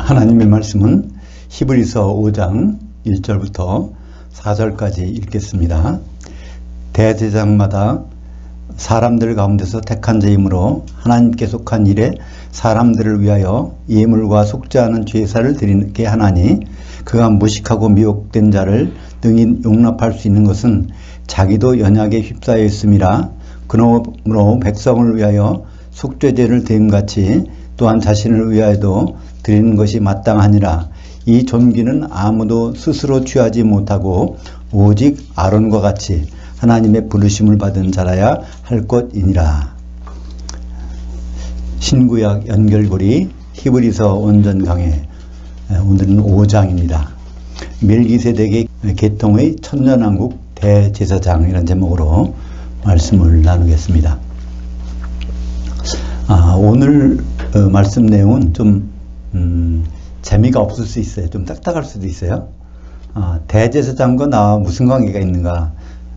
하나님의 말씀은 히브리서 5장 1절부터 4절까지 읽겠습니다. 대제사장마다 사람들 가운데서 택한 자이므로 하나님께 속한 일에 사람들을 위하여 예물과 속죄하는 제사를 드리게 하나니, 그가 무식하고 미혹된 자를 능히 용납할 수 있는 것은 자기도 연약에 휩싸여 있음이라. 그러므로 백성을 위하여 속죄제를 드림같이 또한 자신을 위하여도 드리는 것이 마땅하니라. 이 존귀는 아무도 스스로 취하지 못하고 오직 아론과 같이 하나님의 부르심을 받은 자라야 할 것이니라. 신구약 연결고리 히브리서 원전 강해, 오늘은 5장입니다. 멜기세덱의 계통의 천년왕국 대제사장이라는 제목으로 말씀을 나누겠습니다. 오늘 말씀 내용은 좀 재미가 없을 수 있어요. 좀 딱딱할 수도 있어요. 대제사장과 나와 무슨 관계가 있는가?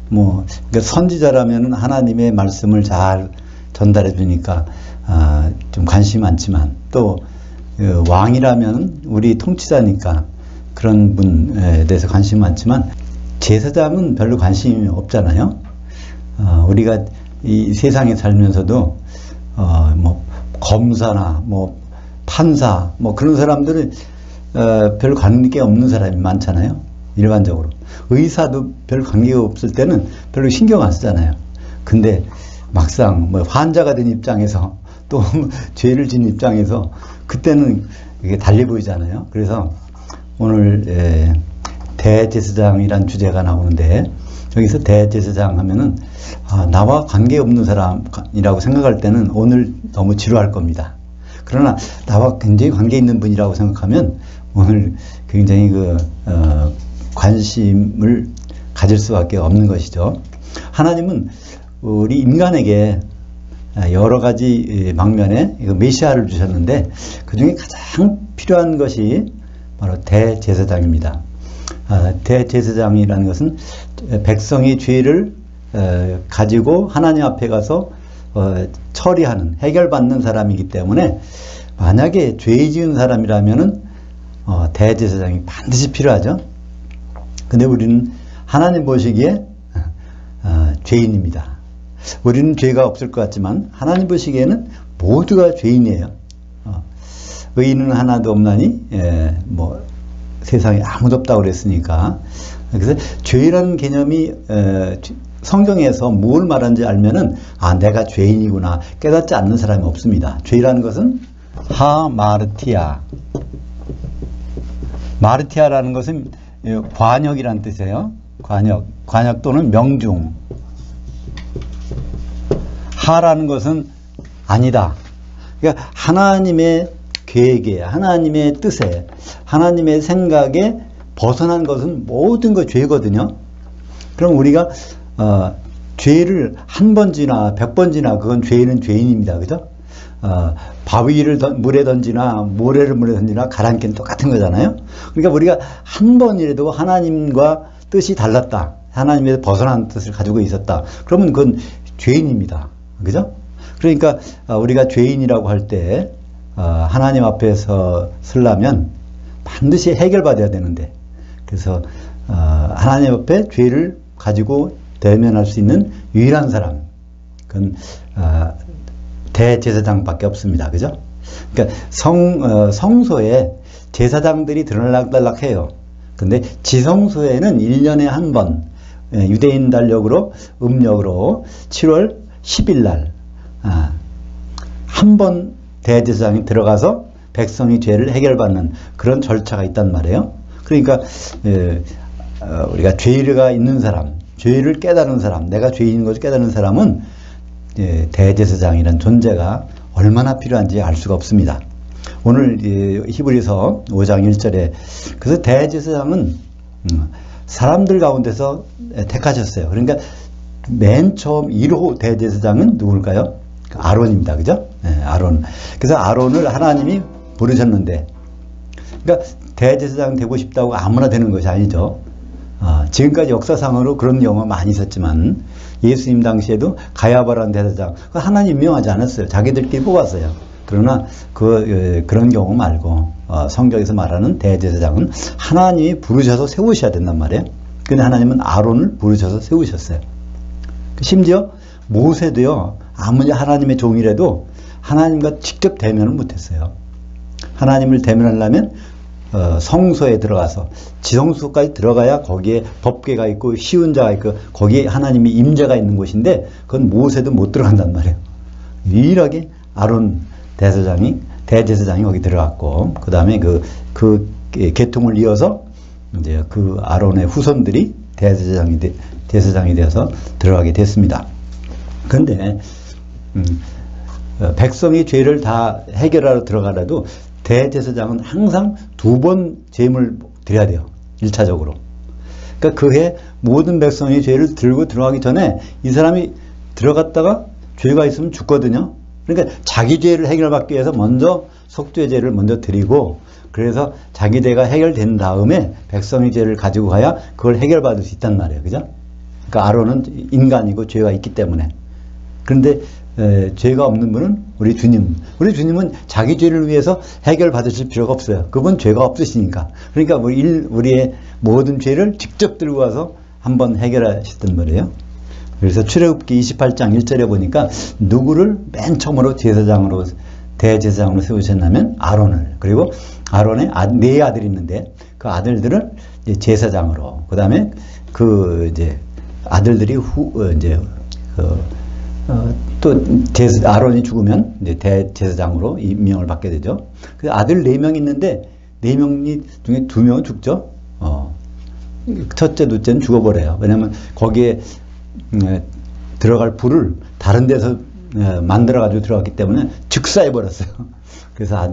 그러니까 선지자라면 하나님의 말씀을 잘 전달해 주니까 좀 관심이 많지만, 또 왕이라면 우리 통치자니까 그런 분에 대해서 관심이 많지만, 제사장은 별로 관심이 없잖아요. 우리가 이 세상에 살면서도 검사나 판사 그런 사람들은 별 관계 없는 사람이 많잖아요. 일반적으로 의사도 별 관계가 없을 때는 별로 신경 안 쓰잖아요. 근데 막상 환자가 된 입장에서 또 죄를 진 입장에서 그때는 이게 달리 보이잖아요. 그래서 오늘 대제사장이란 주제가 나오는데, 여기서 대제사장 하면은 나와 관계없는 사람이라고 생각할 때는 오늘 너무 지루할 겁니다. 그러나 나와 굉장히 관계 있는 분이라고 생각하면 오늘 굉장히 관심을 가질 수밖에 없는 것이죠. 하나님은 우리 인간에게 여러 가지 방면에 메시아를 주셨는데, 그 중에 가장 필요한 것이 바로 대제사장입니다. 대제사장이라는 것은 백성의 죄를 가지고 하나님 앞에 가서 처리하는, 해결받는 사람이기 때문에, 만약에 죄 지은 사람이라면은 대제사장이 반드시 필요하죠. 근데 우리는 하나님 보시기에 죄인입니다. 우리는 죄가 없을 것 같지만 하나님 보시기에는 모두가 죄인이에요. 의인은 하나도 없나니 세상에 아무도 없다고 그랬으니까. 그래서 죄라는 개념이 성경에서 뭘 말하는지 알면은 내가 죄인이구나 깨닫지 않는 사람이 없습니다. 죄라는 것은 하마르티아, 마르티아라는 것은 관역이라는 뜻이에요. 관역 또는 명중. 하라는 것은 아니다. 그러니까 하나님의 계획에, 하나님의 뜻에, 하나님의 생각에 벗어난 것은 모든 것 죄거든요. 그럼 우리가 죄를 한 번 지나 100번 지나 그건 죄는 죄인입니다. 그죠? 바위를 물에 던지나 모래를 물에 던지나 가라앉기는 똑같은 거잖아요. 그러니까 우리가 한 번이라도 하나님과 뜻이 달랐다, 하나님에서 벗어난 뜻을 가지고 있었다, 그러면 그건 죄인입니다. 그죠? 그러니까 우리가 죄인이라고 할 때 하나님 앞에서 서려면 반드시 해결받아야 되는데, 그래서 하나님 앞에 죄를 가지고 대면할 수 있는 유일한 사람, 그건 대제사장밖에 없습니다. 그죠? 그러니까 성소에 제사장들이 들락달락 해요. 근데 지성소에는 1년에 한 번, 유대인 달력으로 음력으로 7월 10일 날 한 번 대제사장이 들어가서 백성이 죄를 해결받는 그런 절차가 있단 말이에요. 그러니까 우리가 죄가 있는 사람, 죄를 깨달은 사람, 내가 죄인인 것을 깨달은 사람은 대제사장이라는 존재가 얼마나 필요한지 알 수가 없습니다. 오늘 히브리서 5장 1절에 그래서 대제사장은 사람들 가운데서 택하셨어요. 그러니까 맨 처음 1호 대제사장은 누굴까요? 아론입니다. 그죠? 아론. 그래서 아론을 하나님이 부르셨는데, 그러니까 대제사장 되고 싶다고 아무나 되는 것이 아니죠. 지금까지 역사상으로 그런 경우가 많이 있었지만, 예수님 당시에도 가야바라는 대제사장, 하나님 임명하지 않았어요. 자기들끼리 뽑았어요. 그러나 그런 경우 말고 성경에서 말하는 대제사장은 하나님이 부르셔서 세우셔야 된단 말이에요. 근데 하나님은 아론을 부르셔서 세우셨어요. 심지어 모세도요, 아무리 하나님의 종이라도 하나님과 직접 대면을 못했어요. 하나님을 대면하려면 성소에 들어가서 지성소까지 들어가야 거기에 법궤가 있고 시운자가 있고 거기에 하나님이 임재가 있는 곳인데 그건 모세도 못 들어간단 말이에요. 유일하게 아론 대제사장이 거기 들어갔고, 그 다음에 그 계통을 이어서 이제 그 아론의 후손들이 대제사장이 되어서 들어가게 됐습니다. 그런데 백성이 죄를 다 해결하러 들어가라도 대제사장은 항상 2번 제물 드려야 돼요. 1차적으로. 그러니까 그해 모든 백성이 죄를 들고 들어가기 전에 이 사람이 들어갔다가 죄가 있으면 죽거든요. 그러니까 자기 죄를 해결받기 위해서 먼저 속죄 죄를 먼저 드리고, 그래서 자기 죄가 해결된 다음에 백성의 죄를 가지고 가야 그걸 해결받을 수 있단 말이에요. 그죠? 그러니까 아론은 인간이고 죄가 있기 때문에. 그런데 죄가 없는 분은 우리 주님은 자기 죄를 위해서 해결받으실 필요가 없어요. 그분 죄가 없으시니까. 그러니까 우리의 모든 죄를 직접 들고 와서 한번 해결하셨단 말이에요. 그래서 출애굽기 28장 1절에 보니까 누구를 맨 처음으로 대제사장으로 세우셨냐면 아론을. 그리고 아론의 4아들이 있는데 그 아들들을 이제 제사장으로, 그 다음에 이제 아들들이 또 아론이 죽으면 이제 대제사장으로 임명을 받게 되죠. 그 아들 4명 있는데 4명 중에 2명은 죽죠. 첫째, 둘째는 죽어버려요. 왜냐하면 거기에 들어갈 불을 다른 데서 만들어가지고 들어갔기 때문에 즉사해버렸어요. 그래서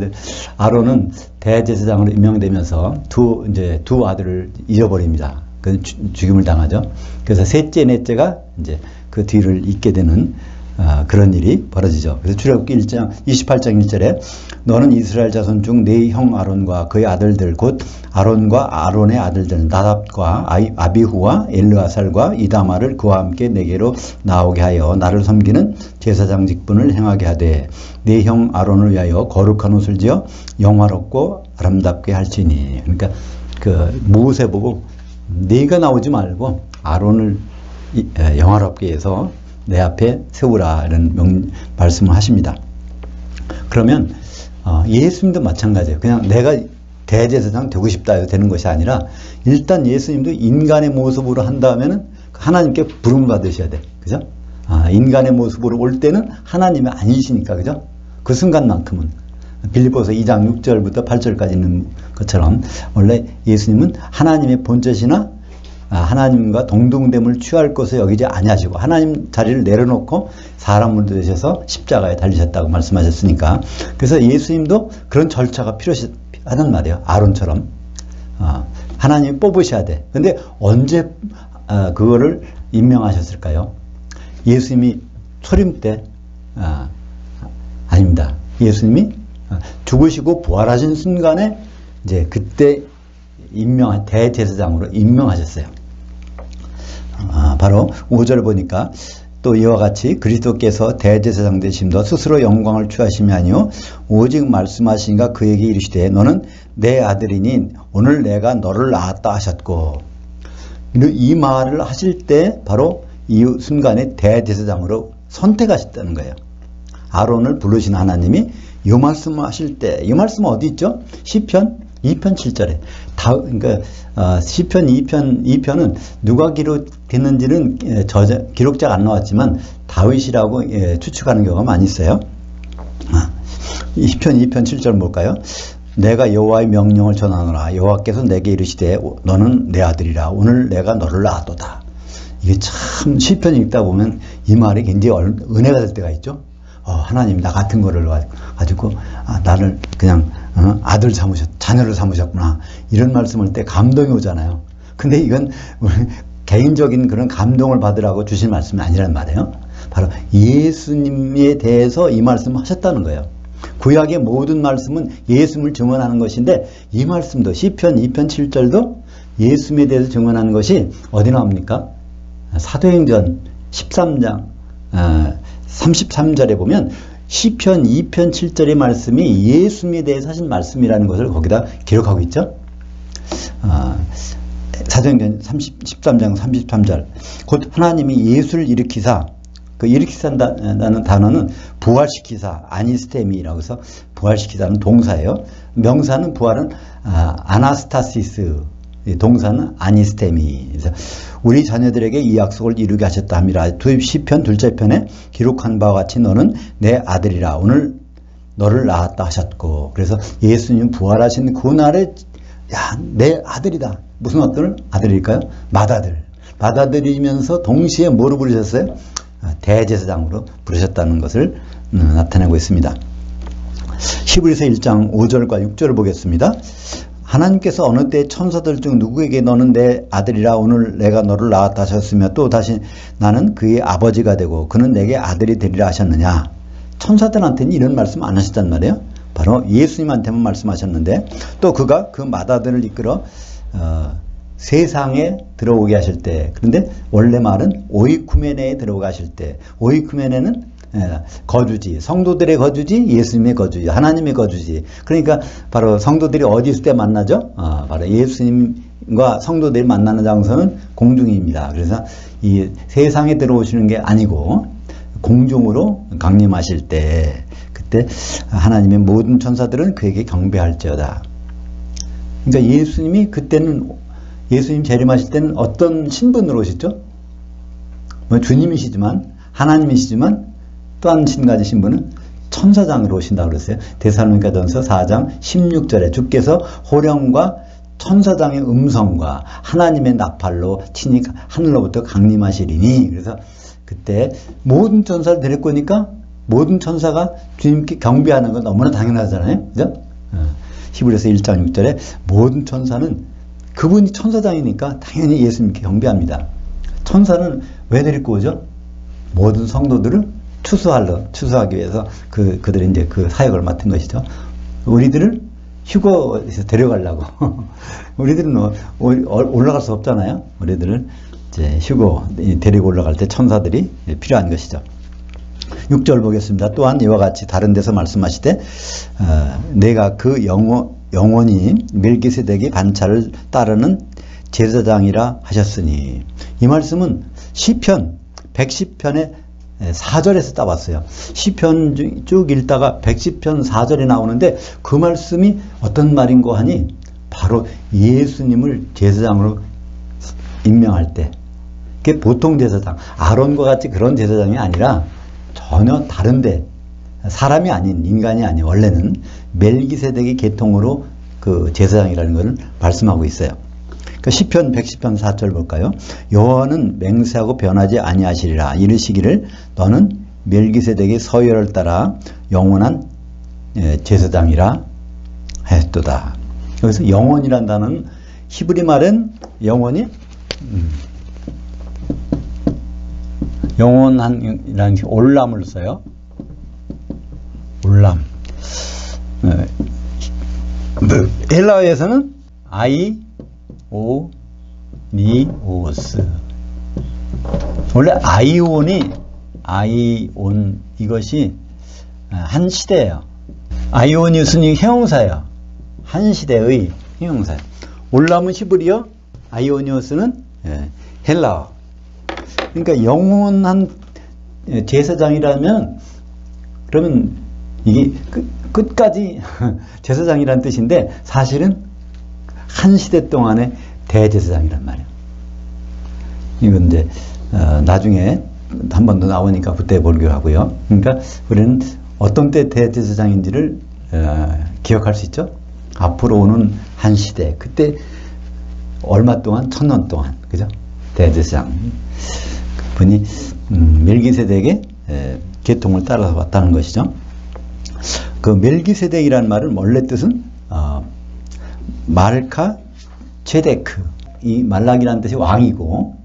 아론은 대제사장으로 임명되면서 두 아들을 잃어버립니다. 그 죽임을 당하죠. 그래서 셋째, 넷째가 이제 그 뒤를 잇게 되는 그런 일이 벌어지죠. 그래서 출애굽기 28장 1절에 너는 이스라엘 자손 중 네 형 아론과 그의 아들들 곧 아론과 아론의 아들들 나답과 아비후와 엘르아살과 이다마를 그와 함께 내게로 나오게 하여 나를 섬기는 제사장 직분을 행하게 하되 네 형 아론을 위하여 거룩한 옷을 지어 영화롭고 아름답게 할지니. 그러니까 그 모세 보고 네가 나오지 말고 아론을 영화롭게 해서 내 앞에 세우라 이런 말씀을 하십니다. 그러면 예수님도 마찬가지예요. 그냥 내가 대제사장 되고 싶다 해도 되는 것이 아니라 일단 예수님도 인간의 모습으로 한다면은 하나님께 부름을 받으셔야 돼. 그죠? 인간의 모습으로 올 때는 하나님이 아니시니까. 그죠? 그 순간만큼은 빌립보서 2장 6절부터 8절까지 있는 것처럼 원래 예수님은 하나님의 본체시나 하나님과 동등됨을 취할 것을 여기지 아니하시고 하나님 자리를 내려놓고 사람으로 되셔서 십자가에 달리셨다고 말씀하셨으니까, 그래서 예수님도 그런 절차가 필요하단 말이에요. 아론처럼 하나님이 뽑으셔야 돼. 근데 언제 그거를 임명하셨을까요? 예수님이 초림 때 아닙니다. 예수님이 죽으시고 부활하신 순간에 이제 그때 대제사장으로 임명하셨어요. 바로 5절 보니까 또 이와 같이 그리스도께서 대제사장 되심도 스스로 영광을 취하심이 아니요 오직 말씀하시니가 그에게 이르시되 너는 내 아들이니 오늘 내가 너를 낳았다 하셨고, 이 말을 하실 때 바로 이 순간에 대제사장으로 선택하셨다는 거예요. 아론을 부르신 하나님이 이 말씀을 하실 때, 이 말씀은 어디 있죠? 시편 2편 7절에. 그러니까 시편 2편은 누가 기록됐는지는 기록자가 안 나왔지만 다윗이라고 추측하는 경우가 많이 있어요. 시편 2편 7절 볼까요? 내가 여호와의 명령을 전하노라. 여호와께서 내게 이르시되 너는 내 아들이라. 오늘 내가 너를 낳았도다. 이게 참 시편 읽다 보면 이 말이 굉장히 은혜가 될 때가 있죠. 하나님 나 같은 거를 가지고 나를 그냥 자녀를 삼으셨구나, 이런 말씀할 때 감동이 오잖아요. 근데 이건 개인적인 그런 감동을 받으라고 주신 말씀이 아니란 말이에요. 바로 예수님에 대해서 이 말씀을 하셨다는 거예요. 구약의 모든 말씀은 예수님을 증언하는 것인데 이 말씀도 시편 2편 7절도 예수님에 대해서 증언하는 것이 어디 나옵니까? 사도행전 13장 33절에 보면 시편 2편 7절의 말씀이 예수님에 대해서 하신 말씀이라는 것을 거기다 기록하고 있죠. 사도행전 13장 33절. 곧 하나님이 예수를 일으키사, 그 일으키사라는 단어는 부활시키사, 아니스테미라고 해서 부활시키사는 동사예요. 명사는 부활은 아나스타시스, 동사는 아니스테미. 그래서 우리 자녀들에게 이 약속을 이루게 하셨다 함이라. 시편 둘째 편에 기록한 바와 같이 너는 내 아들이라 오늘 너를 낳았다 하셨고, 그래서 예수님 부활하신 그날에 야, 내 아들이다. 무슨 어떤 아들일까요? 맏아들. 맏아들이면서 동시에 뭐로 부르셨어요? 대제사장으로 부르셨다는 것을 나타내고 있습니다. 히브리서 1장 5절과 6절을 보겠습니다. 하나님께서 어느 때 천사들 중 누구에게 너는 내 아들이라 오늘 내가 너를 낳았다 하셨으며 또 다시 나는 그의 아버지가 되고 그는 내게 아들이 되리라 하셨느냐. 천사들한테는 이런 말씀 안 하셨단 말이에요. 바로 예수님한테만 말씀하셨는데, 또 그가 그 맏아들을 이끌어 세상에 들어오게 하실 때, 그런데 원래 말은 오이쿠메네에 들어오게 하실 때, 오이쿠메네는 거주지, 성도들의 거주지, 예수님의 거주지, 하나님의 거주지. 그러니까 바로 성도들이 어디 있을 때 만나죠? 바로 예수님과 성도들이 만나는 장소는 공중입니다. 그래서 이 세상에 들어오시는 게 아니고 공중으로 강림하실 때, 그때 하나님의 모든 천사들은 그에게 경배할지어다. 그러니까 예수님이 그때는, 예수님 재림하실 때는 어떤 신분으로 오셨죠? 뭐 주님이시지만, 하나님이시지만 또 한 가지 신분은 천사장으로 오신다고 그랬어요. 데살로니가전서 4장 16절에 주께서 호령과 천사장의 음성과 하나님의 나팔로 친히 하늘로부터 강림하시리니. 그래서 그때 모든 천사를 데리고 오니까 모든 천사가 주님께 경배하는 건 너무나 당연하잖아요. 그죠? 히브리서 1장 6절에 모든 천사는 그분이 천사장이니까 당연히 예수님께 경배합니다. 천사는 왜 데리고 오죠? 모든 성도들을 추수하기 위해서 그들이 이제 그 사역을 맡은 것이죠. 우리들을 휴거에서 데려가려고. 우리들은 올라갈 수 없잖아요. 우리들을 이제 휴거 데리고 올라갈 때 천사들이 필요한 것이죠. 6절 보겠습니다. 또한 이와 같이 다른 데서 말씀하시되 내가 그 영원히 멜기세덱의 반차를 따르는 제사장이라 하셨으니. 이 말씀은 시편 110편의 4절에서 따왔어요. 시편 쭉 읽다가 110편 4절에 나오는데 그 말씀이 어떤 말인고 하니 바로 예수님을 제사장으로 임명할 때, 그게 보통 제사장, 아론과 같이 그런 제사장이 아니라 전혀 다른데, 사람이 아닌, 인간이 아닌, 원래는 멜기세덱의 계통으로 그 제사장이라는 것을 말씀하고 있어요. 그 시편 110편 4절 볼까요? 여호와는 맹세하고 변하지 아니하시리라. 이르시기를 너는 멜기세덱의 서열을 따라 영원한 제사장이라 하였도다. 여기서 영원이란 단어는 히브리 말은 영원히 영원한이라는 올람을 써요. 올람. 헬라어에서는 아이오니오스. 원래 아이온 이것이 한 시대예요. 아이오니우스는 형용사예요. 한 시대의 형용사예요. 올람은 히브리어, 아이오니오스는 헬라어. 그러니까 영원한 제사장이라면, 그러면 이게 끝까지 제사장이라는 뜻인데 사실은 한 시대 동안의 대제사장이란 말이에요. 이건 이제 나중에 한 번 더 나오니까 그때 보기로 하고요. 그러니까 우리는 어떤 때 대제사장인지를 기억할 수 있죠. 앞으로 오는 한 시대, 그때 얼마 동안, 1000년 동안, 그죠? 대제사장 분이 멜기세덱의 계통을 따라서 왔다는 것이죠. 그 멜기세덱이라는 말은 원래 뜻은 말카 체데크, 이 말락이라는 뜻이 왕이고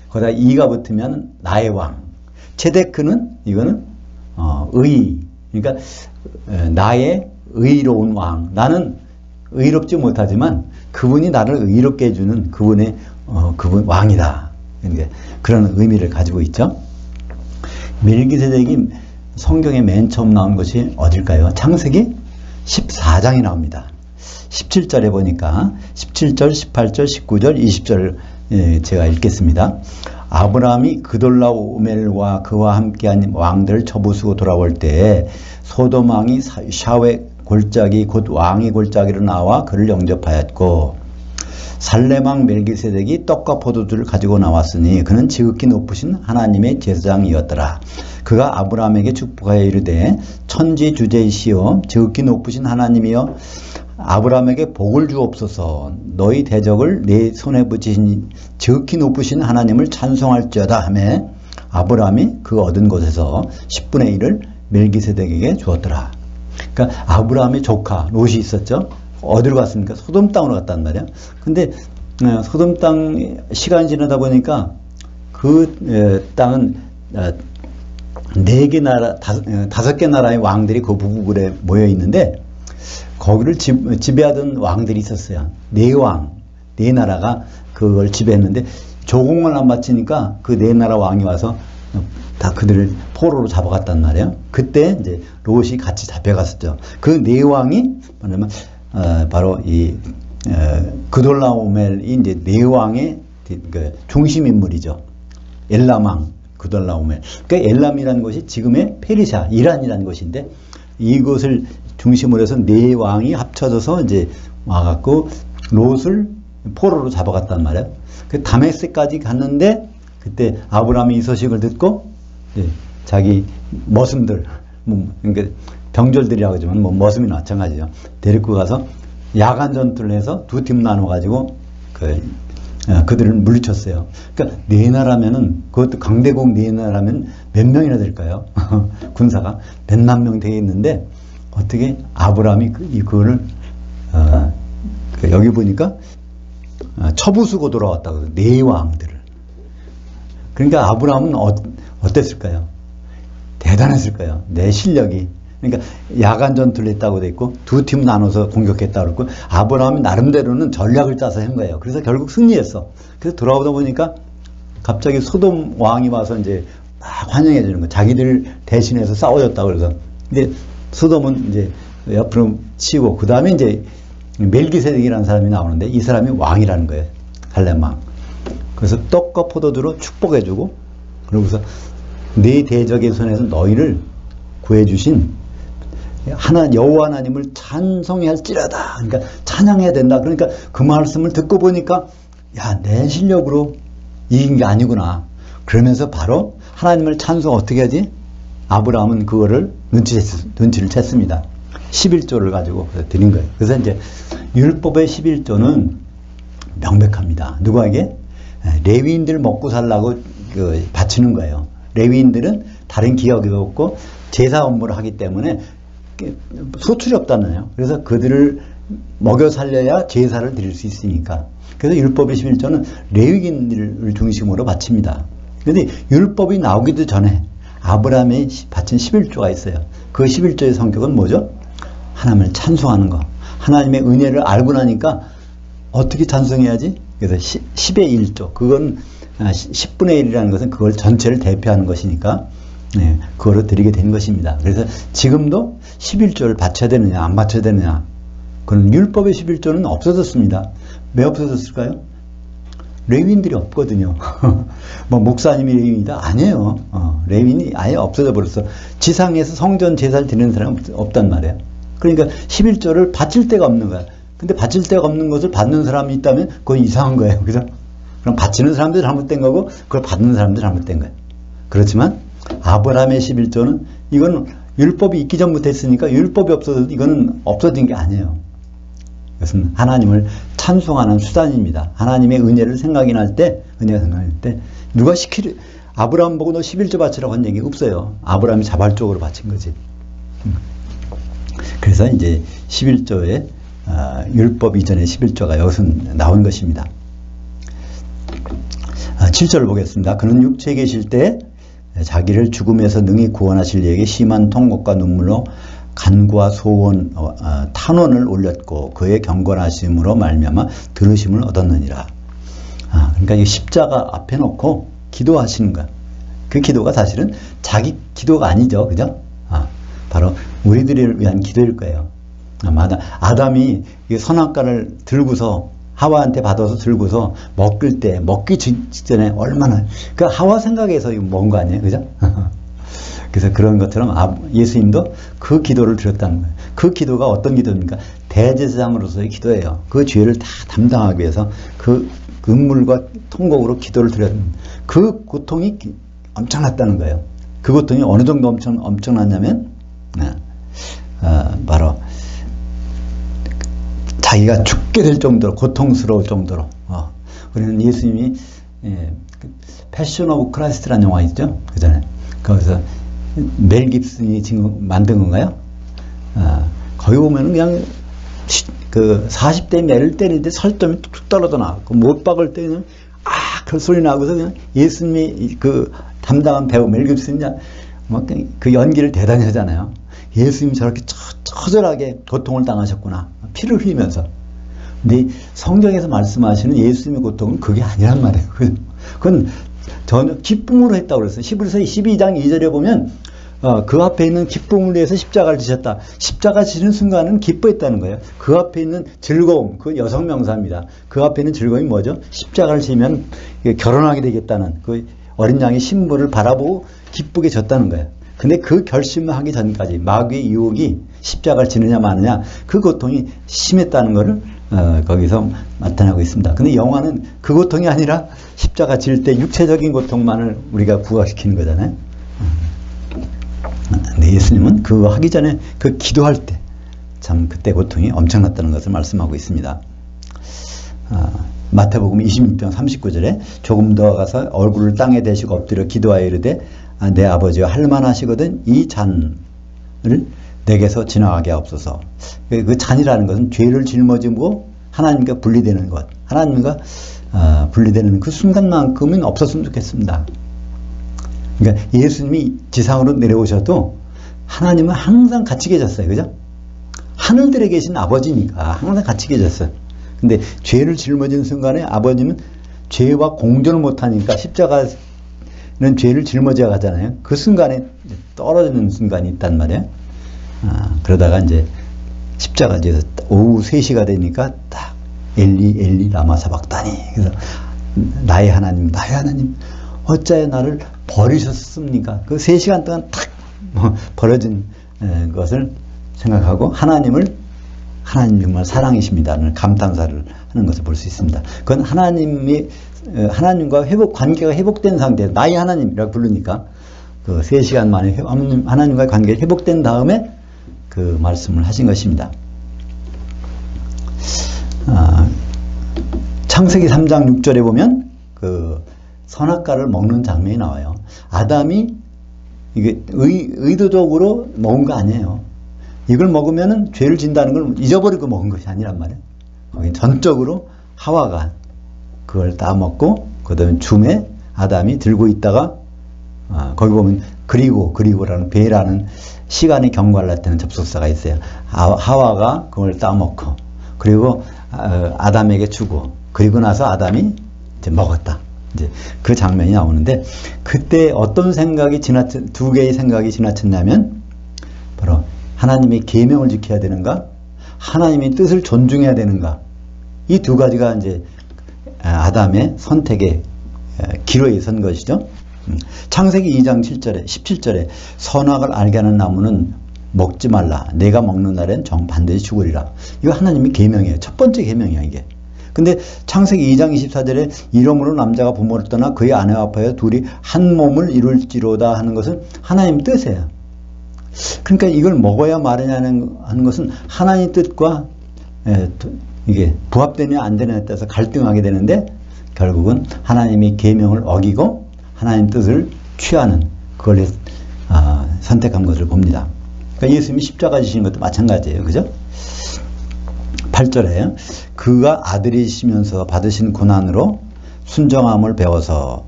거기다 이가 붙으면 나의 왕. 체데크는 이거는 의, 그러니까 나의 의로운 왕. 나는 의롭지 못하지만 그분이 나를 의롭게 해주는 그분 왕이다. 그런 의미를 가지고 있죠. 멜기세덱이 성경에 맨 처음 나온 것이 어딜까요? 창세기 14장이 나옵니다. 17절에 보니까 17절, 18절, 19절, 20절 제가 읽겠습니다. 아브라함이 그돌라오멜과 그와 함께한 왕들 쳐부수고 돌아올 때에 소돔 왕이 샤웨 골짜기 곧 왕의 골짜기로 나와 그를 영접하였고 살렘 왕 멜기세덱이 떡과 포도주를 가지고 나왔으니 그는 지극히 높으신 하나님의 제사장이었더라. 그가 아브라함에게 축복하여 이르되 천지 주제이시여 지극히 높으신 하나님이여 아브라함에게 복을 주옵소서. 너희 대적을 내 손에 붙이신 지극히 높으신 하나님을 찬송할지어다 하매 아브라함이 그 얻은 곳에서 10분의 1을 멜기세덱에게 주었더라. 그러니까 아브라함의 조카 롯이 있었죠. 어디로 갔습니까? 소돔 땅으로 갔단 말이야. 근데 소돔 땅 시간이 지나다 보니까 그 땅은 4개 나라, 5개 나라의 왕들이 그 부근에 모여 있는데 거기를 지배하던 왕들이 있었어요. 4왕, 4나라가 그걸 지배했는데 조공을 안 바치니까 그 4나라 왕이 와서 다 그들을 포로로 잡아갔단 말이에요. 그때 이제 롯이 같이 잡혀갔었죠. 그 4왕이 뭐냐면 바로 이 그돌라오멜이 이제 4왕의 그 중심 인물이죠. 엘람왕 그돌라오멜. 그러니까 엘람이라는 것이 지금의 페르시아, 이란이라는 것인데 이것을 중심으로 해서 4왕이 합쳐져서 이제 와갖고 롯을 포로로 잡아갔단 말이에요. 그 다메섹까지 갔는데 그때 아브라함이 이 소식을 듣고 자기 머슴들, 그러니까 병졸들이라고 하지만 뭐 머슴이 마찬가지죠. 데리고 가서 야간 전투를 해서 2팀 나눠가지고 그들을 물리쳤어요. 그러니까 4나라면은 그것도 강대국 4나라면 몇 명이나 될까요? 군사가 몇만 명 되겠는데 어떻게 아브라함이 그거를 여기 보니까 처부수고 돌아왔다고 4왕들을. 그러니까 아브라함은 어땠을까요? 대단했을까요? 내 실력이. 그러니까 야간 전투를 했다고 돼 있고 2팀 나눠서 공격했다고 그러고 아브라함이 나름대로는 전략을 짜서 한 거예요. 그래서 결국 승리했어. 그래서 돌아오다 보니까 갑자기 소돔 왕이 와서 이제 막 환영해 주는 거. 자기들 대신해서 싸워줬다고 그래서. 근데 소돔은 이제 옆으로 치고 그 다음에 이제 멜기세덱이라는 사람이 나오는데 이 사람이 왕이라는 거예요. 살렘 왕. 그래서 떡과 포도주로 축복해주고 그러고서 네 대적의 손에서 너희를 구해주신 여호와 하나님을 찬송할지라다. 그러니까 찬양해야 된다. 그러니까 그 말씀을 듣고 보니까 야, 내 실력으로 이긴 게 아니구나. 그러면서 바로 하나님을 찬송 어떻게 하지? 아브라함은 그거를 눈치를 챘습니다. 11조를 가지고 드린 거예요. 그래서 이제 율법의 11조는 명백합니다. 누구에게? 레위인들 먹고 살라고 바치는 거예요. 레위인들은 다른 기업이 없고 제사 업무를 하기 때문에 소출이 없다나요. 그래서 그들을 먹여 살려야 제사를 드릴 수 있으니까. 그래서 율법의 11조는 레위인들을 중심으로 바칩니다. 그런데 율법이 나오기도 전에 아브라함이 바친 11조가 있어요. 그 11조의 성격은 뭐죠? 하나님을 찬송하는 거. 하나님의 은혜를 알고 나니까 어떻게 찬송해야지? 그래서 10의 1조. 그건 10분의 1이라는 것은 그걸 전체를 대표하는 것이니까 그거를 드리게 된 것입니다. 그래서 지금도 11조를 바쳐야 되느냐 안 바쳐야 되느냐. 그런 율법의 11조는 없어졌습니다. 왜 없어졌을까요? 레위인들이 없거든요. 뭐 목사님이 레위인이다? 아니에요. 레위인이 아예 없어져 버렸어. 지상에서 성전 제사를 드리는 사람은 없단 말이에요. 그러니까 11조를 바칠 데가 없는 거야. 근데 바칠 데가 없는 것을 받는 사람이 있다면 그건 이상한 거예요. 그죠? 그럼 바치는 사람들이 잘못된 거고 그걸 받는 사람들이 잘못된 거예요. 그렇지만 아브라함의 11조는 이건 율법이 있기 전부터 했으니까 율법이 없어도 이거는 없어진 게 아니에요. 이것은 하나님을 찬송하는 수단입니다. 하나님의 은혜를 생각이 날 때, 은혜가 생각날 때 누가 아브라함 보고 너 11조 바치라고 한 얘기 없어요. 아브라함이 자발적으로 바친 거지. 그래서 이제 11조에 율법 이전의 11조가 여기서 나온 것입니다. 7절을 보겠습니다. 그는 육체에 계실 때 자기를 죽음에서 능히 구원하실 이에게 심한 통곡과 눈물로 간구와 소원, 탄원을 올렸고 그의 경건하심으로 말미암아 들으심을 얻었느니라. 그러니까 이 십자가 앞에 놓고 기도하시는 거야. 그 기도가 사실은 자기 기도가 아니죠. 그죠? 바로 우리들을 위한 기도일 거예요. 아담이 선악과를 들고서 하와한테 받아서 들고서 먹기 직전에 얼마나 그 하와 생각에서 먹은 거 아니에요. 그죠? 그래서 그런 것처럼 예수님도 그 기도를 드렸다는 거예요. 그 기도가 어떤 기도입니까? 대제사장으로서의 기도예요. 그 죄를 다 담당하기 위해서 그 은물과 통곡으로 기도를 드렸는데 그 고통이 엄청났다는 거예요. 그 고통이 어느 정도 엄청났냐면 바로 자기가 죽게 될 정도로 고통스러울 정도로 우리는 예수님이 패션 오브 크라이스트라는 영화 있죠? 그 전에 거기서 멜 깁슨이 지금 만든 건가요? 거기 보면 그냥 그 40대 매를 때리는데 설점이 툭툭 떨어져 나고 못 박을 때는 그 소리 나고서 그냥 예수님이 그 담당한 배우 멜 깁슨이 그 연기를 대단히 하잖아요. 예수님이 저렇게 처절하게 고통을 당하셨구나. 피를 흘리면서. 근데 성경에서 말씀하시는 예수님의 고통은 그게 아니란 말이에요. 그건 전혀 기쁨으로 했다고 그랬어요. 히브리서 12장 2절에 보면 그 앞에 있는 기쁨을 위해서 십자가를 지셨다. 십자가 지는 순간은 기뻐했다는 거예요. 그 앞에 있는 즐거움, 그 여성명사입니다. 그 앞에 있는 즐거움이 뭐죠? 십자가를 지면 결혼하게 되겠다는 그 어린 양의 신부를 바라보고 기쁘게 졌다는 거예요. 근데 그 결심을 하기 전까지 마귀의 유혹이 십자가를 지느냐 마느냐 그 고통이 심했다는 것을 거기서 나타나고 있습니다. 근데 영화는 그 고통이 아니라 십자가 질 때 육체적인 고통만을 우리가 부각시키는 거잖아요. 근데 예수님은 그거 하기 전에 그 기도할 때 참 그때 고통이 엄청났다는 것을 말씀하고 있습니다. 마태복음 26장 39절에 조금 더 가서 얼굴을 땅에 대시고 엎드려 기도하여 이르되 내 아버지와 할만하시거든 이 잔을 내게서 지나가게 하옵소서. 그 잔이라는 것은 죄를 짊어지고 하나님과 분리되는 것, 하나님과 분리되는 그 순간만큼은 없었으면 좋겠습니다. 그러니까 예수님이 지상으로 내려오셔도 하나님은 항상 같이 계셨어요. 그죠? 하늘들에 계신 아버지니까 항상 같이 계셨어요. 근데 죄를 짊어지는 순간에 아버님은 죄와 공존을 못하니까 십자가는 죄를 짊어져 가잖아요. 그 순간에 떨어지는 순간이 있단 말이에요. 그러다가 이제 십자가 뒤에서 오후 3시가 되니까 딱 엘리 엘리 라마 사박다니. 그래서 나의 하나님 어찌하여 나를 버리셨습니까? 그 3시간 동안 탁 버려진 것을 생각하고 하나님 정말 사랑이십니다는 감탄사를 하는 것을 볼 수 있습니다. 그건 하나님과 관계가 회복된 상태, 나의 하나님이라고 부르니까 그 3시간 만에 하나님과의 관계가 회복된 다음에 그 말씀을 하신 것입니다. 창세기 3장 6절에 보면 그 선악과를 먹는 장면이 나와요. 아담이 이게 의도적으로 먹은 거 아니에요. 이걸 먹으면은 죄를 진다는 걸 잊어버리고 먹은 것이 아니란 말이에요. 거기 전적으로 하와가 그걸 따먹고 그다음에 줌에 아담이 들고 있다가 거기 보면 그리고라는 배라는 시간의 경과를 나타내는 접속사가 있어요. 하와가 그걸 따먹고 그리고 아담에게 주고 그리고 나서 아담이 이제 먹었다. 이제 그 장면이 나오는데 그때 어떤 생각이 두 개의 생각이 지나쳤냐면 바로 하나님의 계명을 지켜야 되는가, 하나님의 뜻을 존중해야 되는가, 이 두 가지가 이제 아담의 선택의 기로에 선 것이죠. 창세기 2장 17절에 선악을 알게 하는 나무는 먹지 말라. 내가 먹는 날엔 반드시 죽으리라. 이거 하나님의 계명이에요. 첫 번째 계명이야 이게. 근데 창세기 2장 24절에 이러므로 남자가 부모를 떠나 그의 아내와 합하여 둘이 한 몸을 이룰지로다 하는 것은 하나님 뜻이에요. 그러니까 이걸 먹어야 마느냐는 하는 것은 하나님 뜻과 이게 부합되냐 안 되냐에 따라서 갈등하게 되는데 결국은 하나님의 계명을 어기고 하나님 뜻을 취하는 그걸 선택한 것을 봅니다. 그러니까 예수님이 십자가 지시는 것도 마찬가지예요. 그죠? 8절에 그가 아들이시면서 받으신 고난으로 순정함을 배워서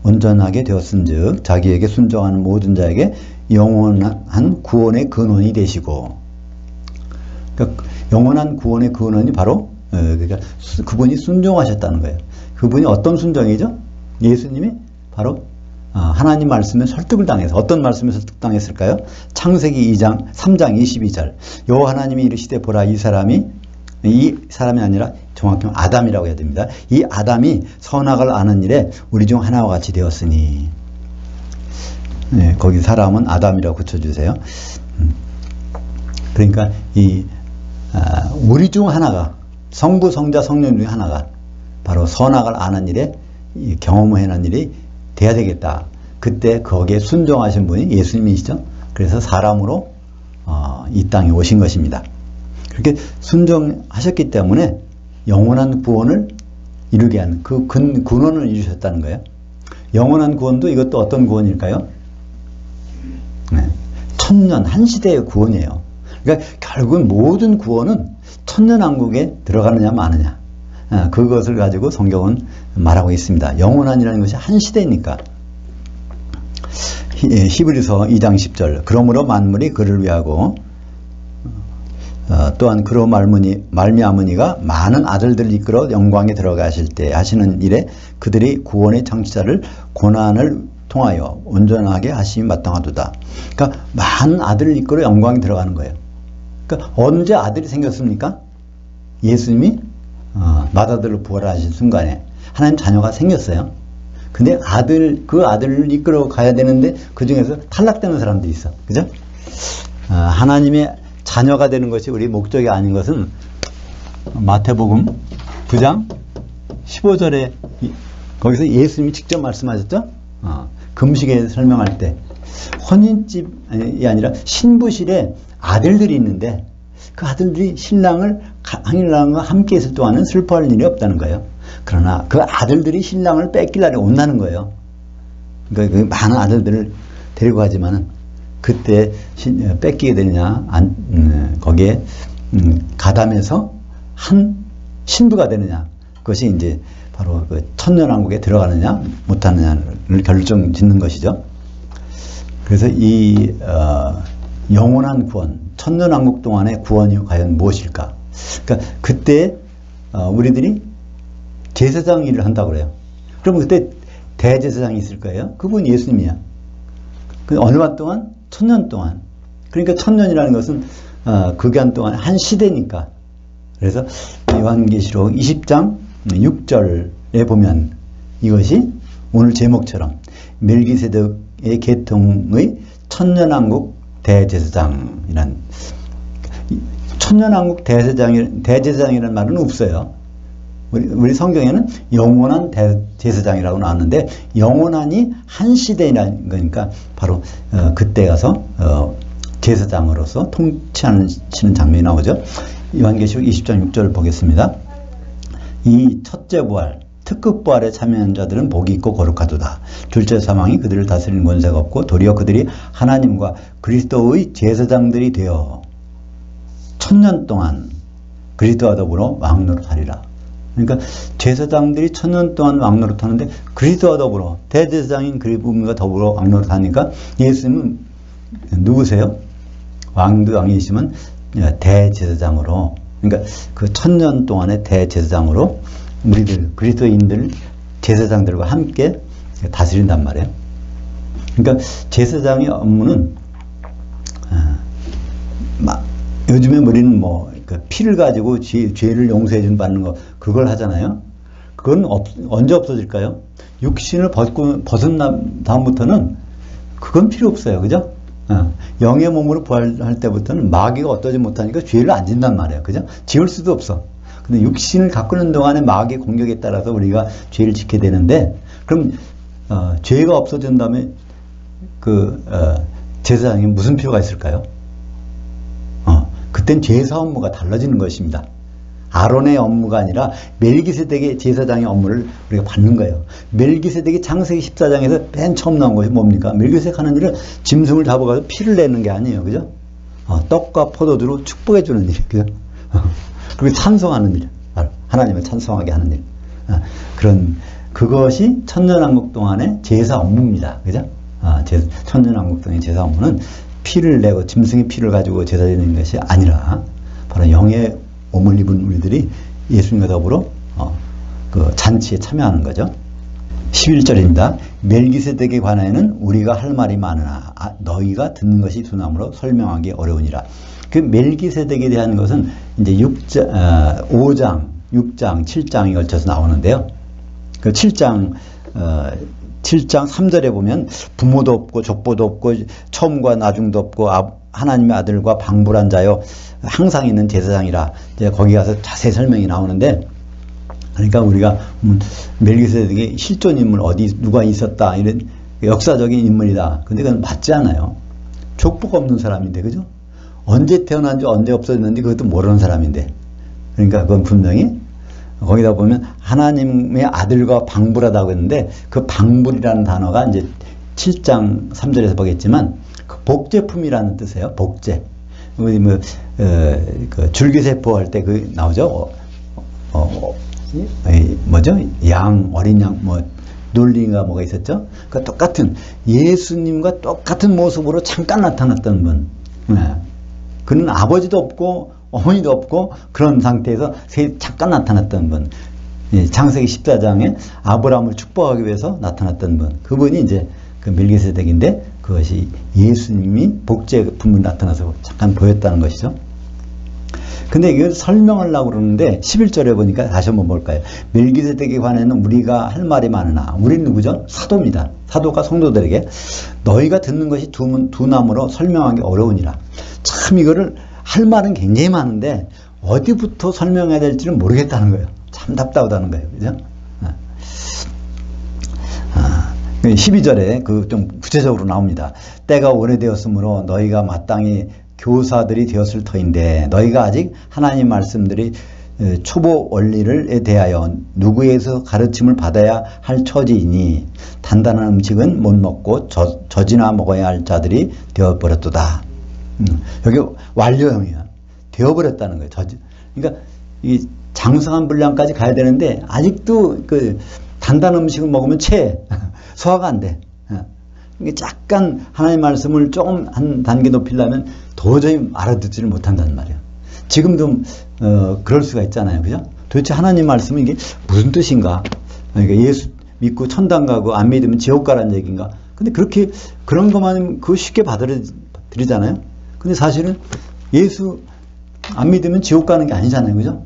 온전하게 되었은즉 자기에게 순종하는 모든 자에게 영원한 구원의 근원이 되시고, 그러니까 영원한 구원의 근원이 바로 그러니까 그분이 순종하셨다는 거예요. 그분이 어떤 순종이죠? 예수님이 바로 하나님 말씀에 설득을 당해서 어떤 말씀에 설득당했을까요? 창세기 3장 22절 여호와 하나님이 이르시되 보라 이 사람이 아니라 정확히는 아담이라고 해야 됩니다. 이 아담이 선악을 아는 일에 우리 중 하나와 같이 되었으니 네, 거기 사람은 아담이라고 붙여주세요. 그러니까 우리 중 하나가 성부 성자 성령 중 하나가 바로 선악을 아는 일에 경험하는 일이 돼야 되겠다. 그때 거기에 순종하신 분이 예수님이시죠. 그래서 사람으로 이 땅에 오신 것입니다. 그렇게 순종하셨기 때문에 영원한 구원을 이루게 한 그 근원을 이루셨다는 거예요. 영원한 구원도 이것도 어떤 구원일까요? 네. 천년 한 시대의 구원이에요. 그러니까 결국은 모든 구원은 천년왕국에 들어가느냐 마느냐 그것을 가지고 성경은 말하고 있습니다. 영원한이라는 것이 한 시대니까. 히브리서 2장 10절 그러므로 만물이 그를 위하고 또한 그로 말미암으니가 많은 아들들을 이끌어 영광에 들어가실 때 하시는 일에 그들이 구원의 창시자를 고난을 통하여 온전하게 하심이 마땅하도다. 그러니까 많은 아들을 이끌어 영광에 들어가는 거예요. 그러니까 언제 아들이 생겼습니까? 예수님이 맏아들로 부활하신 순간에 하나님 자녀가 생겼어요. 근데 그 아들을 이끌어 가야 되는데 그 중에서 탈락되는 사람들이 있어. 그죠? 하나님의 자녀가 되는 것이 우리 목적이 아닌 것은 마태복음 9장 15절에 거기서 예수님이 직접 말씀하셨죠? 금식에 설명할 때 혼인집이 아니라 신부실에 아들들이 있는데 그 아들들이 신랑과 함께 있을 동안은 슬퍼할 일이 없다는 거예요. 그러나 그 아들들이 신랑을 뺏길 날이 온다는 거예요. 그러니까 그 많은 아들들을 데리고 가지만은 그때 뺏기게 되느냐 거기에 가담해서 한 신부가 되느냐 그것이 이제 바로 그 천년왕국에 들어가느냐 못하느냐를 결정 짓는 것이죠. 그래서 이 영원한 구원 천년왕국 동안의 구원이 과연 무엇일까? 그러니까 그때 우리들이 제사장 일을 한다고 그래요. 그러면 그때 대제사장이 있을 거예요. 그분 예수님이야. 그 얼마 동안? 천년 동안. 그러니까 천년이라는 것은 그간 동안 한 시대니까. 그래서 요한계시록 20장 6절에 보면 이것이 오늘 제목처럼 멜기세덱의 계통의 천년왕국 대제사장이란 천년왕국 대제사장이라는 말은 없어요. 우리 성경에는 영원한 대제사장이라고 나왔는데 영원한이 한 시대라는 거니까 바로 그때 가서 제사장으로서 통치하시는 장면이 나오죠. 요한계시록 20장 6절을 보겠습니다. 이 첫째 부활 특급 부활에 참여한 자들은 복이 있고 거룩하도다. 둘째 사망이 그들을 다스리는 권세가 없고 도리어 그들이 하나님과 그리스도의 제사장들이 되어 천년 동안 그리스도와 더불어 왕노릇하리라. 그러니까 제사장들이 천년 동안 왕노릇하는데 그리스도와 더불어 대제사장인 그분과 더불어 왕노릇하니까 예수님은 누구세요? 왕도 왕이시면 대제사장으로 그러니까 그 천년 동안의 대제사장으로 우리들 그리스도인들 제사장들과 함께 다스린단 말이에요. 그러니까 제사장의 업무는 요즘에 우리는 피를 가지고 죄를 용서해 준 받는 거 그걸 하잖아요. 그건 언제 없어질까요? 육신을 벗은 다음부터는 그건 필요 없어요. 그죠? 영의 몸으로 부활할 때부터는 마귀가 어떠지 못하니까 죄를 안 진단 말이에요. 그죠? 지을 수도 없어. 근데 육신을 갖고 있는 동안에 마귀의 공격에 따라서 우리가 죄를 짓게 되는데 그럼 죄가 없어진 다음에 제사장이 무슨 필요가 있을까요? 그땐 제사 업무가 달라지는 것입니다. 아론의 업무가 아니라 멜기세덱의 제사장의 업무를 우리가 받는 거예요. 멜기세덱이 창세기 14장에서 맨 처음 나온 것이 뭡니까? 멜기세덱 하는 일은 짐승을 잡아가서 피를 내는 게 아니에요. 그죠? 떡과 포도주로 축복해 주는 일. 그죠? 그리고 찬송하는 일. 하나님을 찬송하게 하는 일. 그것이 천년왕국 동안의 제사 업무입니다. 그죠? 천년왕국 동안의 제사 업무는 피를 내고 짐승의 피를 가지고 제사 드리는 것이 아니라 바로 영의 몸을 입은 우리들이 예수님과 더불어 그 잔치에 참여하는 거죠. 11절입니다. 멜기세덱에 관하여는 우리가 할 말이 많으나 너희가 듣는 것이 두나무로 설명하기 어려우니라. 그 멜기세덱에 대한 것은 이제 5장, 6장, 7장에 걸쳐서 나오는데요. 그 7장 3절에 보면 부모도 없고 족보도 없고 처음과 나중도 없고 하나님의 아들과 방불한 자요 항상 있는 제사장이라. 이제 거기 가서 자세히 설명이 나오는데, 그러니까 우리가 멜기세덱이 실존 인물 어디 누가 있었다 이런 역사적인 인물이다. 근데 그건 맞지 않아요. 족보가 없는 사람인데, 그죠? 언제 태어난지 언제 없어졌는지 그것도 모르는 사람인데, 그러니까 그건 분명히 거기다 보면 하나님의 아들과 방불하다고 했는데, 그 방불이라는 단어가 이제 7장 3절에서 보겠지만 그 복제품이라는 뜻이에요. 복제. 우리 그 줄기세포 할 때 그 나오죠. 뭐죠? 양, 어린 양, 놀리가 뭐가 있었죠? 그 똑같은 예수님과 똑같은 모습으로 잠깐 나타났던 분. 그는 아버지도 없고 어머니도 없고 그런 상태에서 잠깐 나타났던 분. 창세기 14장에 아브라함을 축복하기 위해서 나타났던 분. 그분이 이제 그 멜기세덱인데, 그것이 예수님이 복제품으로 나타나서 잠깐 보였다는 것이죠. 근데 이걸 설명하려고 그러는데 11절에 보니까 다시 한번 볼까요? 멜기세덱에 관해는 우리가 할 말이 많으나, 우리는 누구죠? 사도입니다. 사도가 성도들에게 너희가 듣는 것이 두나무로 설명하기 어려우니라. 참 이거를 할 말은 굉장히 많은데 어디부터 설명해야 될지는 모르겠다는 거예요. 참 답답하다는 거예요. 그죠? 12절에 그 좀 구체적으로 나옵니다. 때가 오래되었으므로 너희가 마땅히 교사들이 되었을 터인데 너희가 아직 하나님 말씀들이 초보 원리를 대하여 누구에서 가르침을 받아야 할 처지이니 단단한 음식은 못 먹고 젖이나 먹어야 할 자들이 되어버렸도다. 여기 완료형이야. 되어버렸다는 거예요. 그러니까 이 장성한 분량까지 가야 되는데 아직도 그 단단한 음식을 먹으면 소화가 안 돼. 약간 하나님의 말씀을 조금 한 단계 높이려면 도저히 알아듣지를 못한다는 말이에요. 지금도 그럴 수가 있잖아요. 그죠? 도대체 하나님 말씀은 이게 무슨 뜻인가? 그러니까 예수 믿고 천당 가고 안 믿으면 지옥 가라는 얘기인가? 근데 그런 것만 그거 쉽게 받아들이잖아요. 근데 사실은 예수 안 믿으면 지옥 가는 게 아니잖아요. 그죠?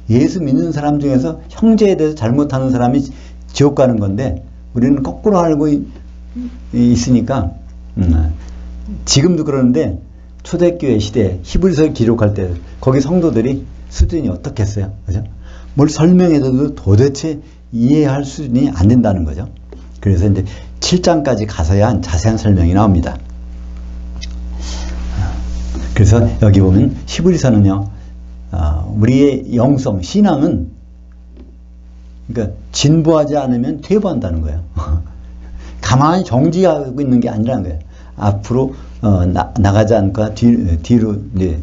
예수 믿는 사람 중에서 형제에 대해서 잘못하는 사람이 지옥 가는 건데 우리는 거꾸로 알고 있으니까 지금도 그러는데 초대교회 시대 히브리서를 기록할 때 거기 성도들이 수준이 어떻겠어요? 그죠? 뭘 설명해도 도대체 이해할 수준이 안 된다는 거죠. 그래서 이제 7장까지 가서야 자세한 설명이 나옵니다. 그래서 여기 보면 히브리서는요, 우리의 영성, 신앙은 그러니까 진보하지 않으면 퇴보한다는 거예요. 가만히 정지하고 있는 게 아니라는 거예요. 앞으로 나가지 않고 뒤로 이제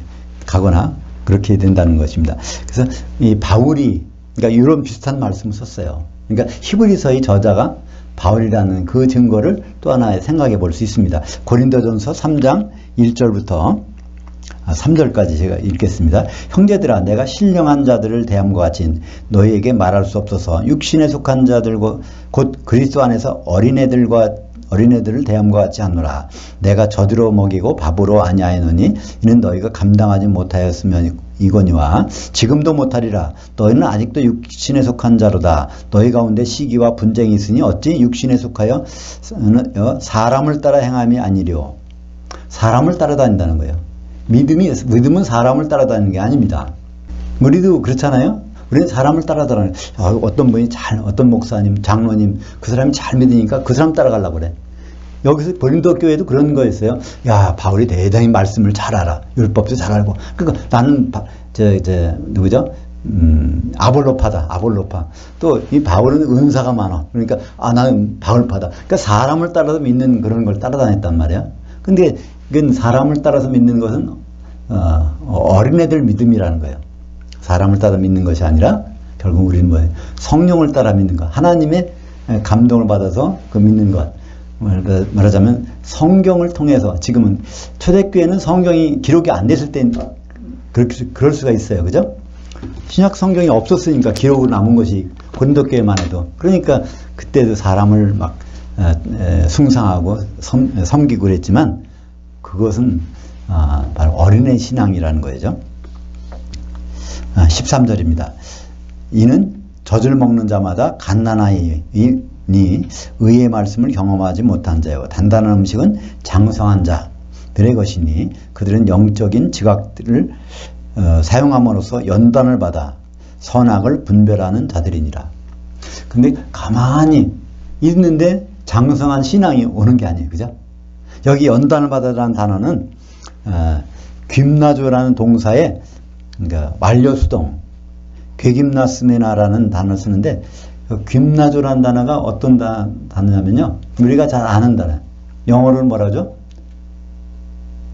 가거나 그렇게 된다는 것입니다. 그래서 이 바울이 그러니까 이런 비슷한 말씀을 썼어요. 그러니까 히브리서의 저자가 바울이라는 그 증거를 또 하나 생각해 볼 수 있습니다. 고린도전서 3장 1절부터 3절까지 제가 읽겠습니다. 형제들아, 내가 신령한 자들을 대함과 같이 너희에게 말할 수 없어서 육신에 속한 자들과 곧 그리스도 안에서 어린애들을 대함과 같이 하노라. 내가 젖으로 먹이고 밥으로 아니하였노니 이는 너희가 감당하지 못하였으면 이거니와 지금도 못하리라. 너희는 아직도 육신에 속한 자로다. 너희 가운데 시기와 분쟁이 있으니 어찌 육신에 속하여 사람을 따라 행함이 아니리요. 사람을 따라다닌다는 거예요. 믿음은 사람을 따라다니는 게 아닙니다. 우리도 그렇잖아요. 우리는 사람을 따라다니는, 어떤 분이 어떤 목사님, 장로님, 그 사람이 잘 믿으니까 그 사람 따라가려고 그래. 여기서 고린도 교회도 그런 거였어요. 야, 바울이 대단히 말씀을 잘 알아. 율법도 잘 알고. 그러니까 나는 누구죠? 아볼로파다. 아볼로파. 또 이 바울은 은사가 많아. 그러니까 나는 바울파다. 그러니까 사람을 따라서 믿는 그런 걸 따라다녔단 말이야. 근데 이건 사람을 따라서 믿는 것은 어린애들 믿음이라는 거예요. 사람을 따라 믿는 것이 아니라 결국 우리는 뭐예요? 성령을 따라 믿는 것. 하나님의 감동을 받아서 그 믿는 것. 말하자면 성경을 통해서 지금은 초대교회는 성경이 기록이 안 됐을 때 그럴 수가 있어요. 그죠? 신약 성경이 없었으니까 기록으로 남은 것이 고린도 교회만 해도. 그러니까 그때도 사람을 막 숭상하고 섬기고 그랬지만 그것은 바로 어린애 신앙이라는 거죠. 13절입니다. 이는 젖을 먹는 자마다 갓난아이니 의의 말씀을 경험하지 못한 자요 단단한 음식은 장성한 자들의 것이니 그들은 영적인 지각들을 사용함으로써 연단을 받아 선악을 분별하는 자들이니라. 근데 가만히 있는데 장성한 신앙이 오는 게 아니에요. 그죠? 여기 연단을 받아라는 단어는 그나조라는 동사에 그러니까 완료수동 괴김나스메나라는 단어를 쓰는데 그나조라는 단어가 어떤 단어냐면요. 우리가 잘 아는 단어. 영어로는 뭐라 그러죠?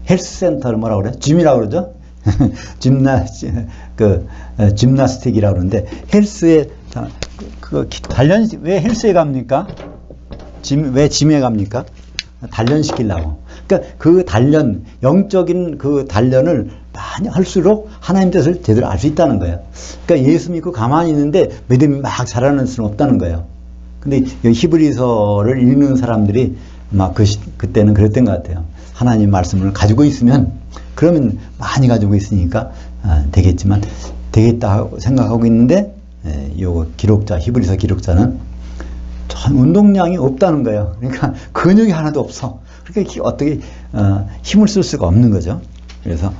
헬스센터를 뭐라 그래요? 짐이라고 그러죠? 짐나스틱이라고 그러는데 헬스에 단련 왜 헬스에 갑니까? 왜 짐에 갑니까? 단련시키려고. 그러니까 그 단련, 영적인 그 단련을 많이 할수록 하나님 뜻을 제대로 알 수 있다는 거예요. 그러니까 예수 믿고 가만히 있는데 믿음이 막 자라는 수는 없다는 거예요. 근데 히브리서를 읽는 사람들이 막 그때는 그랬던 것 같아요. 하나님 말씀을 가지고 있으면 그러면 많이 가지고 있으니까 되겠지만 되겠다 생각하고 있는데 요 기록자 히브리서 기록자는 전 운동량이 없다는 거예요. 그러니까 근육이 하나도 없어. 그러니까 어떻게 힘을 쓸 수가 없는 거죠. 그래서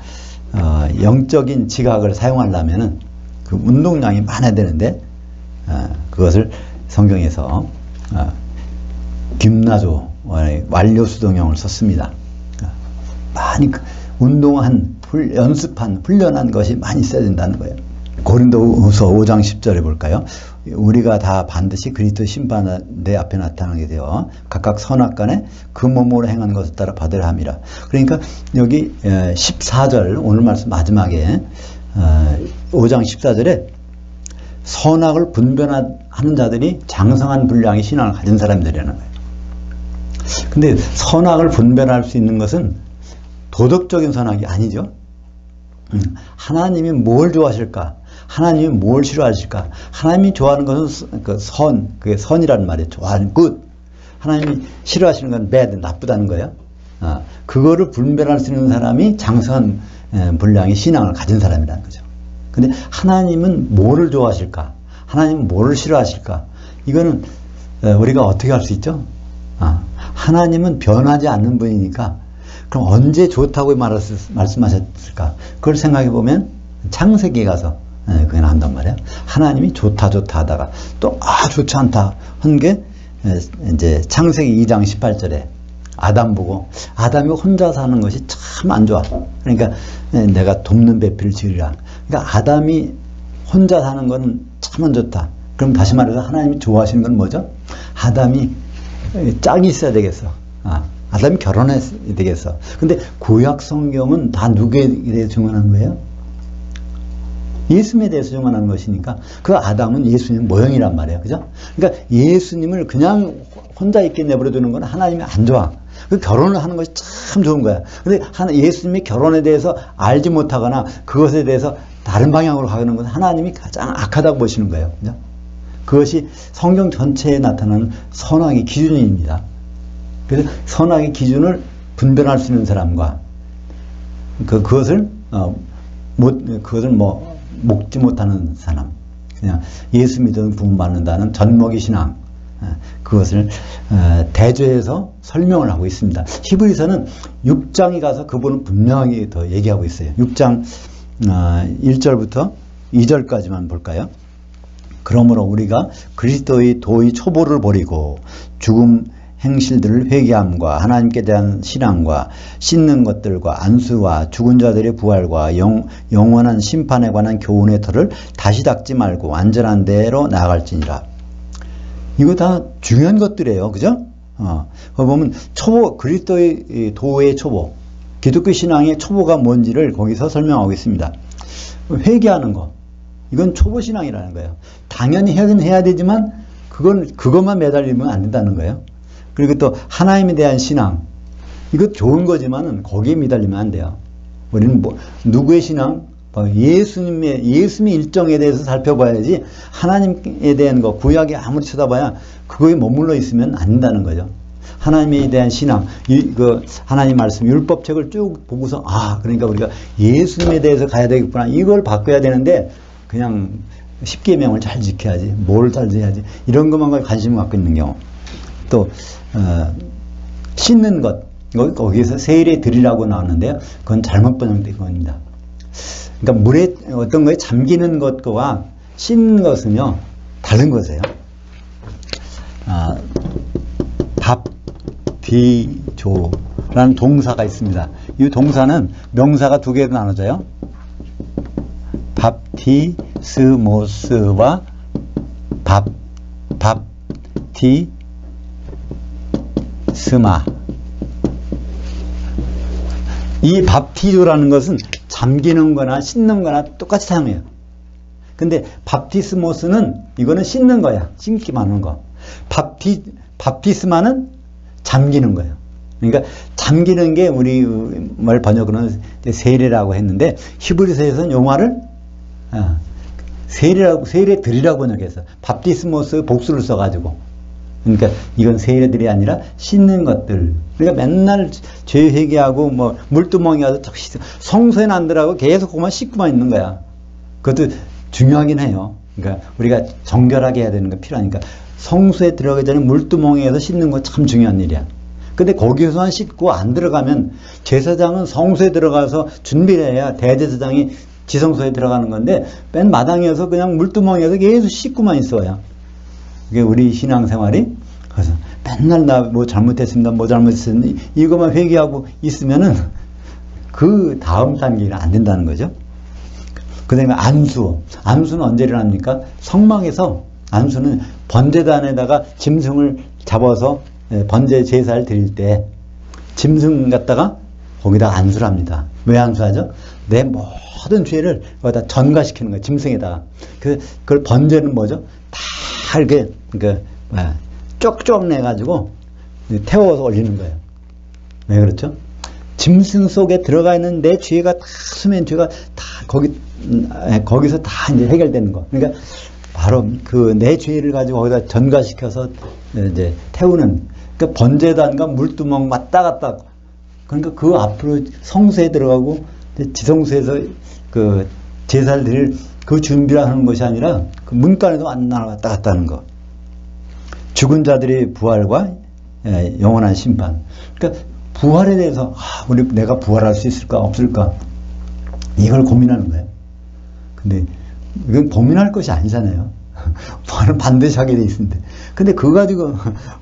영적인 지각을 사용하려면은 그 운동량이 많아야 되는데 그것을 성경에서 그나조 완료수동형을 썼습니다. 많이 운동한 연습한 훈련한 것이 많이 있어야 된다는 거예요. 고린도후서 5장 10절에 볼까요? 우리가 다 반드시 그리스도 심판대 앞에 나타나게 되어 각각 선악간에 그 몸으로 행한 것을 따라 받으라 함이라. 그러니까 여기 14절 오늘 말씀 마지막에 5장 14절에 선악을 분별하는 자들이 장성한 분량의 신앙을 가진 사람들이라는 거예요. 근데 선악을 분별할 수 있는 것은 도덕적인 선악이 아니죠. 하나님이 뭘 좋아하실까? 하나님이 뭘 싫어하실까? 하나님이 좋아하는 것은 그게 선이라는 말이에요. 좋아하는 good. 하나님이 싫어하시는 건 bad, 나쁘다는 거예요. 그거를 분별할 수 있는 사람이 장성한 분량의 신앙을 가진 사람이라는 거죠. 근데 하나님은 뭐를 좋아하실까? 하나님은 뭐를 싫어하실까? 이거는 우리가 어떻게 할 수 있죠? 하나님은 변하지 않는 분이니까 그럼 언제 좋다고 말씀하셨을까? 그걸 생각해 보면 창세기에 가서 그게 나온단 말이에요. 하나님이 좋다 하다가 또 좋지 않다 한 게 이제 창세기 2장 18절에 아담 보고 아담이 혼자 사는 것이 참 안 좋아. 그러니까 내가 돕는 배필을 지으리라. 그러니까 아담이 혼자 사는 건 참 안 좋다. 그럼 다시 말해서 하나님이 좋아하시는 건 뭐죠? 아담이 짝이 있어야 되겠어. 아담이 결혼해야 되겠어. 근데 구약 성경은 다 누구에 대해서 증언한 거예요? 예수님에 대해서 증언하는 것이니까 그 아담은 예수님 모형이란 말이에요. 그죠? 그러니까 예수님을 그냥 혼자 있게 내버려 두는 건 하나님이 안 좋아. 그 결혼을 하는 것이 참 좋은 거야. 근데 예수님이 결혼에 대해서 알지 못하거나 그것에 대해서 다른 방향으로 가는 것은 하나님이 가장 악하다고 보시는 거예요. 그죠? 그것이 성경 전체에 나타나는 선악의 기준입니다. 그래서 선악의 기준을 분별할 수 있는 사람과 그것을 먹지 못하는 사람, 그냥 예수 믿으면 구원 받는다는 젖먹이 신앙, 그것을 대조해서 설명을 하고 있습니다. 히브리서는 6장에 가서 그분은 분명하게 더 얘기하고 있어요. 6장 1절부터 2절까지만 볼까요? 그러므로 우리가 그리스도의 도의 초보를 버리고 죽음 행실들을 회개함과 하나님께 대한 신앙과 씻는 것들과 안수와 죽은 자들의 부활과 영원한 심판에 관한 교훈의 터를 다시 닦지 말고 완전한 대로 나아갈지니라. 이거 다 중요한 것들이에요. 그죠? 거기 보면 그리스도의 도의 초보, 기독교 신앙의 초보가 뭔지를 거기서 설명하고 있습니다. 회개하는 거. 이건 초보 신앙이라는 거예요. 당연히 해야 되지만 그것만 매달리면 안 된다는 거예요. 그리고 또 하나님에 대한 신앙, 이거 좋은 거지만은 거기에 매달리면 안 돼요. 우리는 누구의 신앙? 예수님의 일정에 대해서 살펴봐야지 하나님에 대한 거, 구약에 아무리 쳐다봐야 그거에 머물러 있으면 안 된다는 거죠. 하나님에 대한 신앙, 하나님 말씀, 율법책을 쭉 보고서, 그러니까 우리가 예수님에 대해서 가야 되겠구나. 이걸 바꿔야 되는데, 그냥 10계명을 잘 지켜야지. 뭘 잘 지켜야지. 이런 것만 관심을 갖고 있는 경우. 또, 씻는 것. 거기에서 세일에 드리라고 나왔는데요. 그건 잘못 번역된 겁니다. 그러니까 물에 어떤 거에 잠기는 것과 씻는 것은요, 다른 것이에요. 밥디조라는 동사가 있습니다. 이 동사는 명사가 두 개로 나눠져요. 밥티스모스와 밥티스마. 이 밥티조라는 것은 잠기는 거나 씻는 거나 똑같이 사용해요. 근데 밥티스모스는 이거는 씻는 거야. 씻기만 하는 거. 밥티스마는 잠기는 거예요. 그러니까 잠기는 게 우리 말 번역으로는 세례라고 했는데 히브리서에서는 요 말을 세례 드리라고 번역해서 밥티스모스 복수를 써가지고, 그러니까 이건 세례들이 아니라 씻는 것들. 그러니까 맨날 죄 회개하고 뭐 물두멍이 가서 성소에 안 들어가고 계속 그만 씻고만 있는 거야. 그것도 중요하긴 해요. 그러니까 우리가 정결하게 해야 되는 거 필요하니까 성소에 들어가기 전에 물두멍에서 씻는 거 참 중요한 일이야. 근데 거기서만 씻고 안 들어가면 제사장은 성소에 들어가서 준비를 해야 대제사장이 지성소에 들어가는 건데 맨 마당에서 그냥 물두멍에서 계속 씻고만 있어야. 그게 우리 신앙생활이. 그래서 맨날 나 뭐 잘못했습니다, 뭐 잘못했습니다, 이것만 회개하고 있으면은 그 다음 단계는 안 된다는 거죠. 그 다음에 안수는 언제 일어납니까? 성막에서 안수는 번제단에다가 짐승을 잡아서 번제 제사를 드릴 때 짐승 갖다가 거기다 안수를 합니다. 왜 안수하죠? 내 모든 죄를 거기다 전가시키는 거예요. 짐승에다가. 그걸 번제는 뭐죠? 다 이렇게 쪽쪽 내가지고 태워서 올리는 거예요. 왜 그렇죠? 짐승 속에 들어가 있는 내 죄가 다, 수면 죄가 다 거기서 다 이제 해결되는 거. 그러니까 바로 그 내 죄를 가지고 거기다 전가시켜서 이제 태우는, 그러니까 번제단과 물두멍 왔다 갔다. 그러니까 그 앞으로 성소에 들어가고 지성소에서 그 제사를 드릴 그 준비를 하는 것이 아니라 그 문간에도 왔다 갔다 하는 거. 죽은 자들의 부활과 영원한 심판. 그러니까 부활에 대해서 내가 부활할 수 있을까 없을까 이걸 고민하는 거예요. 근데 이건 고민할 것이 아니잖아요. 부활은 반드시 하게 돼 있는데. 근데 그거 가지고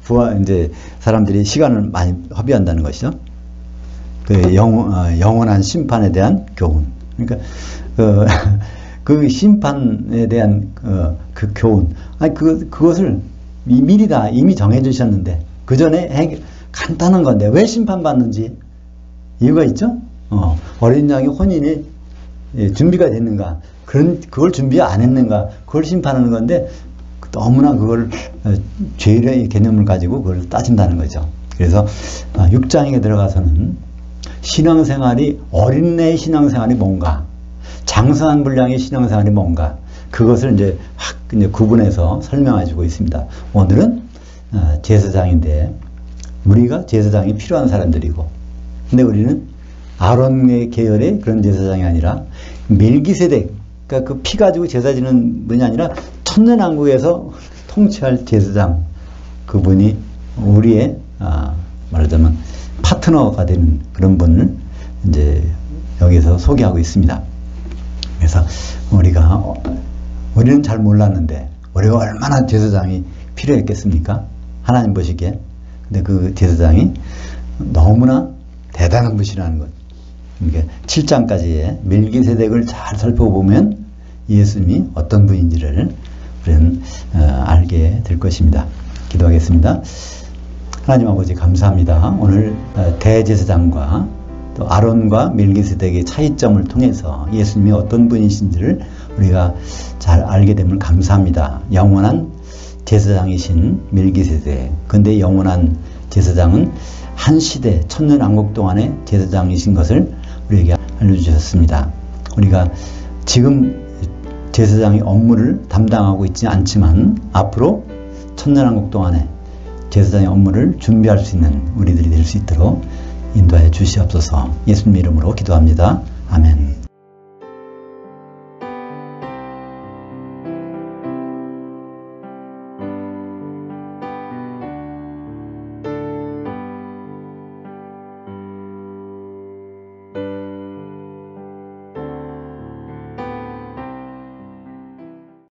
부활 이제 사람들이 시간을 많이 허비한다는 것이죠. 그 영원한 심판에 대한 교훈. 그러니까 그 심판에 대한 그 교훈. 그것을 미리 다 이미 정해 주셨는데 그 전에 간단한 건데 왜 심판받는지 이유가 있죠? 어린 양의 혼인이 준비가 됐는가? 그걸 준비 안 했는가? 그걸 심판하는 건데 너무나 그걸 죄의 개념을 가지고 그걸 따진다는 거죠. 그래서 6장에 들어가서는 신앙생활이, 어린애의 신앙생활이 뭔가, 장성한 분량의 신앙생활이 뭔가, 그것을 이제 구분해서 설명해 주고 있습니다. 오늘은 제사장인데 우리가 제사장이 필요한 사람들이고, 근데 우리는 아론의 계열의 그런 제사장이 아니라 멜기세덱, 그러니까 그 피 가지고 제사 지는 분이 아니라 천년왕국에서 통치할 제사장, 그분이 우리의 말하자면 파트너가 되는 그런 분을 이제 여기서 소개하고 있습니다. 그래서 우리는 잘 몰랐는데 우리가 얼마나 제사장이 필요했겠습니까? 하나님 보시기에. 근데 그 제사장이 너무나 대단한 분이라는 것. 그러니까 7장까지의 멜기세덱을 잘 살펴보면 예수님이 어떤 분인지를 우리는 알게 될 것입니다. 기도하겠습니다. 하나님 아버지 감사합니다. 오늘 대제사장과 또 아론과 멜기세덱의 차이점을 통해서 예수님이 어떤 분이신지를 우리가 잘 알게 되면 감사합니다. 영원한 제사장이신 멜기세덱. 근데 영원한 제사장은 한 시대 천년왕국 동안의 제사장이신 것을 우리에게 알려주셨습니다. 우리가 지금 제사장의 업무를 담당하고 있지 않지만 앞으로 천년왕국 동안에 제사장의 업무를 준비할 수 있는 우리들이 될 수 있도록 인도하여 주시옵소서. 예수님 이름으로 기도합니다. 아멘.